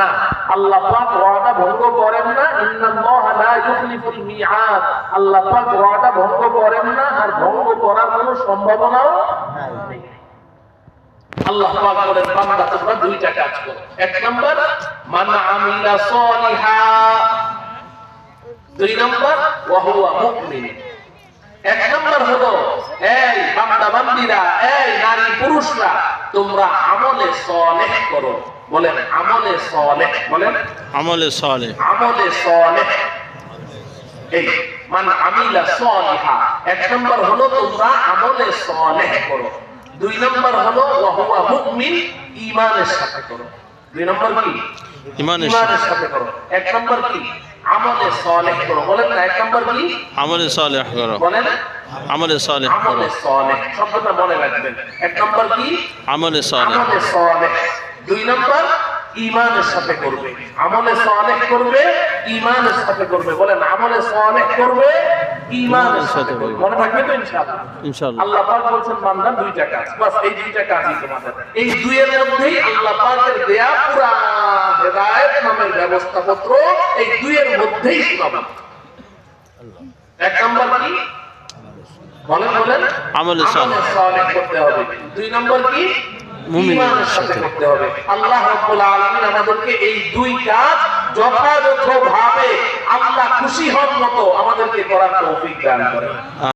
না, আল্লাহ পাক ওয়াদা ভঙ্গ করেন না। ইন্নাল্লাহা লা ইউখলিফুল মিআদ, আল্লাহ পাক ওয়াদা ভঙ্গ করেন না, আর ভঙ্গ করার কোনো সম্ভাবনাও নেই। আল্লাহ পাক বলেন বান্দা তোমরা দুইটা কাজ করো। এক নাম্বার মান আমিলা সলিহা, দুই নাম্বার ওয়া হুয়া মুমিন। এক নাম্বার হলো এই বান্দা বান্দীরা, এই নারী পুরুষরা, তোমরা আমলে সালেহ করো। বলেন আমলে সালেহ, বলেন আমলে সালেহ, আমলে সালেহ। এই মান আমিলা সলিহা, এক নাম্বার হলো তোমরা আমলে সালেহ করো। দুই নাম্বার হলো ওয়া হুয়া মুমিন, ঈমানের সাথে করো। দুই নাম্বার কি? ঈমানের সাথে করো। এক নাম্বার কি? আমলে সালেহ করো। বলেন না, এক নাম্বার কি? আমলে সালেহ করো, বলেন আমলে সালেহ করো, আমলে সালেহ, শব্দটা মনে রাখবেন। এক নাম্বার কি? আমলে সালেহ, আমলে সালেহ। দুই নাম্বার ঈমানের সাথে করবে। আমলে সালেহ করবে, ঈমানের সাথে করবে। বলেন আমলে সালেহ করবে, ঈমানের সাথে করবে। মনে থাকবে তো ইনশাআল্লাহ? ইনশাআল্লাহ। আল্লাহ পাক বলেন বান্দা দুইটা কাজ, বাস এই দুইটা কাজই তোমাদের। এই দুইয়ের মধ্যেই আল্লাহ পাকের দেয়া পুরা হেদায়েত নামের ব্যবস্থাপত্র এই দুইয়ের মধ্যেই সীমাবদ্ধ। এক নাম্বার কি? বলেন বলেন আমলে সালেহ করতে হবে। দুই নাম্বার কি? ঈমানের সাথে করতে হবে। আল্লাহ রাব্বুল আলামিন আমাদেরকে এই দুই কাজ যথাযথভাবে আল্লাহ খুশি হন মতো আমাদেরকে করার তৌফিক দান করেন।